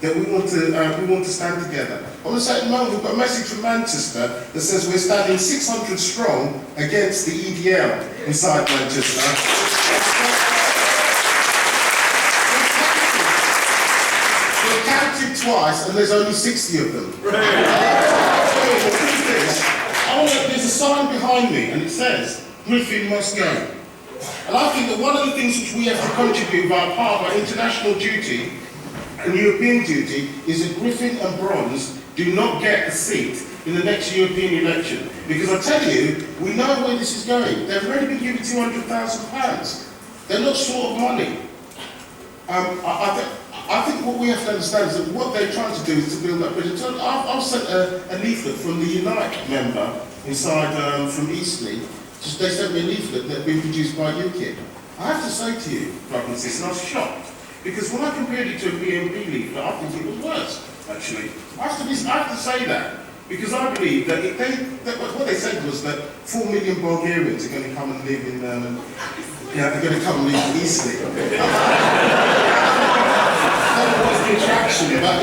that we want to stand together. I want to say at the moment we've got a message from Manchester that says we're standing 600 strong against the EDL inside Manchester. We're counted twice and there's only 60 of them. There's a sign behind me and it says, Griffin must go. And I think that one of the things which we have to contribute with our part of our international duty and European duty is that Griffin and Bronze do not get a seat in the next European election. Because I tell you, we know where this is going. They've already been given £200,000. They're not short of money. I think what we have to understand is that what they're trying to do is to build up bridges. So I've sent a leaflet from the Unite member inside from Eastleigh. They sent me a leaflet that had been produced by UKIP. I have to say to you, brothers and sisters, and I was shocked, because when I compared it to a BNP leaflet, I think it was worse, actually. I have to say that, because I believe that, what they said was that 4 million Bulgarians are going to come and live in, they're going to come and live in Eastleigh. What's the attraction, but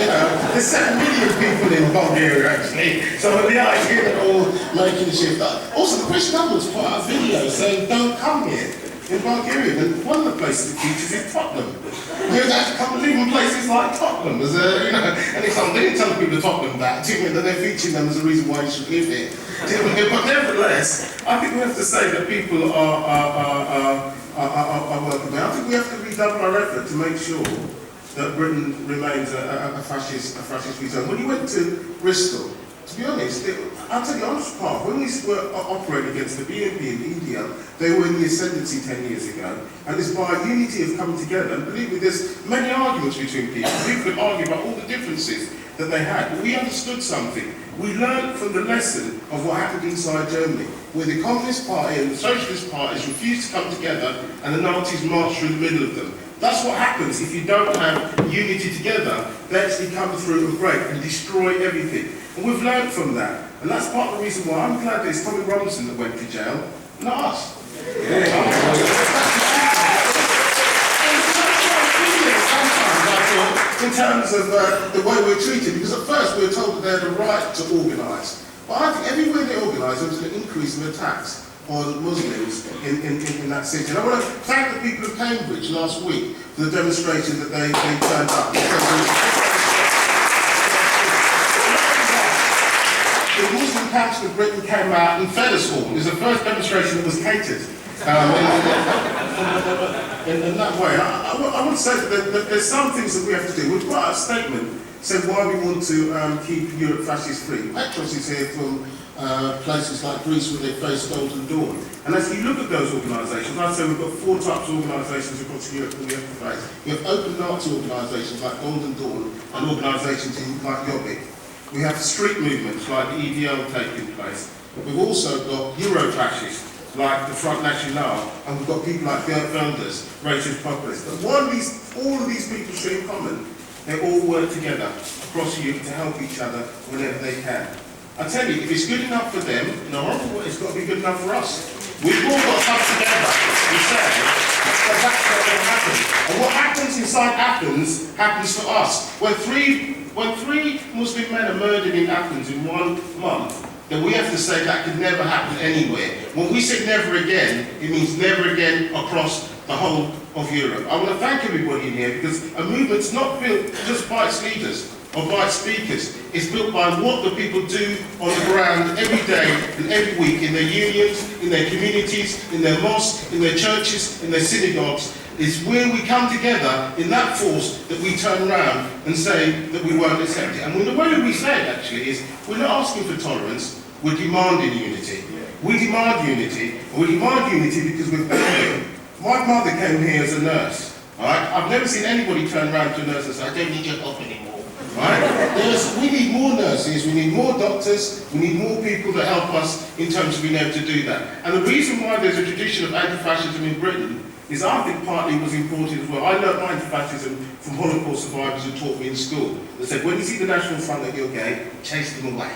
there's 7 million people in Bulgaria actually, so the idea that all making the shift. Also, the British government's put out a video saying don't come here in Bulgaria, and one of the places it features is Tottenham. You have to come and live in places like Tottenham, and it's they didn't tell the people of Tottenham that they're featuring them as a reason why you should live here. But nevertheless, I think we have to say that people are welcome. I think we have to redouble our effort to make sure that Britain remains a fascist return. When you went to Bristol, to be honest, I'll tell you the honest part, when we were operating against the BNP and the EDL, they were in the ascendancy 10 years ago, and it's by unity of coming together, and believe me, there's many arguments between people. People could argue about all the differences that they had, but we understood something. We learned from the lesson of what happened inside Germany, where the Communist Party and the Socialist parties refused to come together, and the Nazis marched through the middle of them. That's what happens if you don't have unity together. They actually come through and break and destroy everything. And we've learned from that. And that's part of the reason why I'm glad that it's Tommy Robinson that went to jail, not us. In terms of the way we're treated, because at first we were told that they had a right to organise. But I think everywhere they organised, there was an increase in attacks on Muslims in that city. And I want to thank the people of Cambridge last week for the demonstration that they turned up. The Muslim Council of Britain came out and fed us all. It was the first demonstration that was catered in that way. I want to say that there's some things that we have to do. We've got a statement saying why we want to keep Europe fascist free. Petros is here from places like Greece where they face Golden Dawn. And as you look at those organisations, I'd say we've got 4 types of organisations across Europe that we have to face. We have open Nazi organisations like Golden Dawn and organisations like Jobbik. We have street movements like the EDL taking place. We've also got Euro-fascists like the Front National, and we've got people like Geert Wilders, racist populists. But all of these people share in common, they all work together across Europe to help each other whenever they can. I tell you, if it's good enough for them, it's got to be good enough for us. We've all got to come together and say that that's not going to happen. And what happens inside Athens happens to us. When three Muslim men are murdered in Athens in 1 month, then we have to say that could never happen anywhere. When we say never again, it means never again across the whole of Europe. I want to thank everybody in here, because a movement's not built just by its leaders or by its speakers. It's built by what the people do on the ground every day and every week in their unions, in their communities, in their mosques, in their churches, in their synagogues. It's where we come together in that force that we turn around and say that we won't accept it. And the way we say it actually is, we're not asking for tolerance, we're demanding unity. We demand unity, and we demand unity because we're value. My mother came here as a nurse. Right? I've never seen anybody turn around to a nurse and say, I don't need your help anymore. Right? We need more nurses, we need more doctors, we need more people that help us in terms of being able to do that. And the reason why there's a tradition of anti-fascism in Britain is I think partly was important as well. I learned my anti-fascism from Holocaust survivors who taught me in school. They said, when you see the National Front at your gate, chase them away.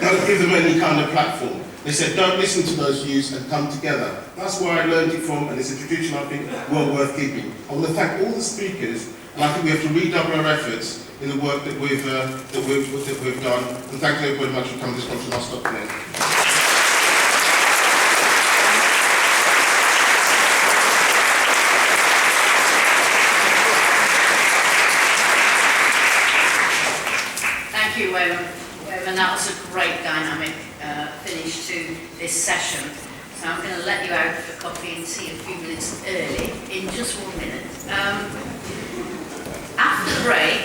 Don't give them any kind of platform. They said, don't listen to those views and come together. That's where I learned it from, and it's a tradition I think well worth keeping. I want to thank all the speakers, and I think we have to redouble our efforts in the work that we've done. And thank you very much for coming to this conference. I'll stop there. Thank you, and that was a great dynamic finish to this session. So I'm going to let you out for coffee and tea a few minutes early, in just 1 minute. After the break,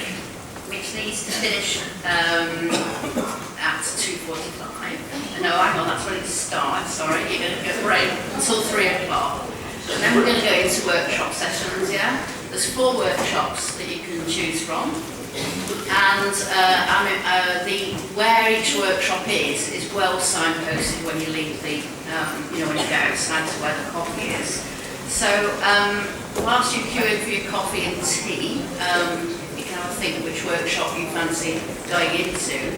which needs to finish at 2:45. No, hang on, that's when it starts. Sorry, you're going to get a break until 3 o'clock. And then we're going to go into workshop sessions, yeah? There's 4 workshops that you can choose from. And where each workshop is well signposted when you leave the, when you go outside to where the coffee is. So whilst you're queuing for your coffee and tea, you can have a think which workshop you fancy going into.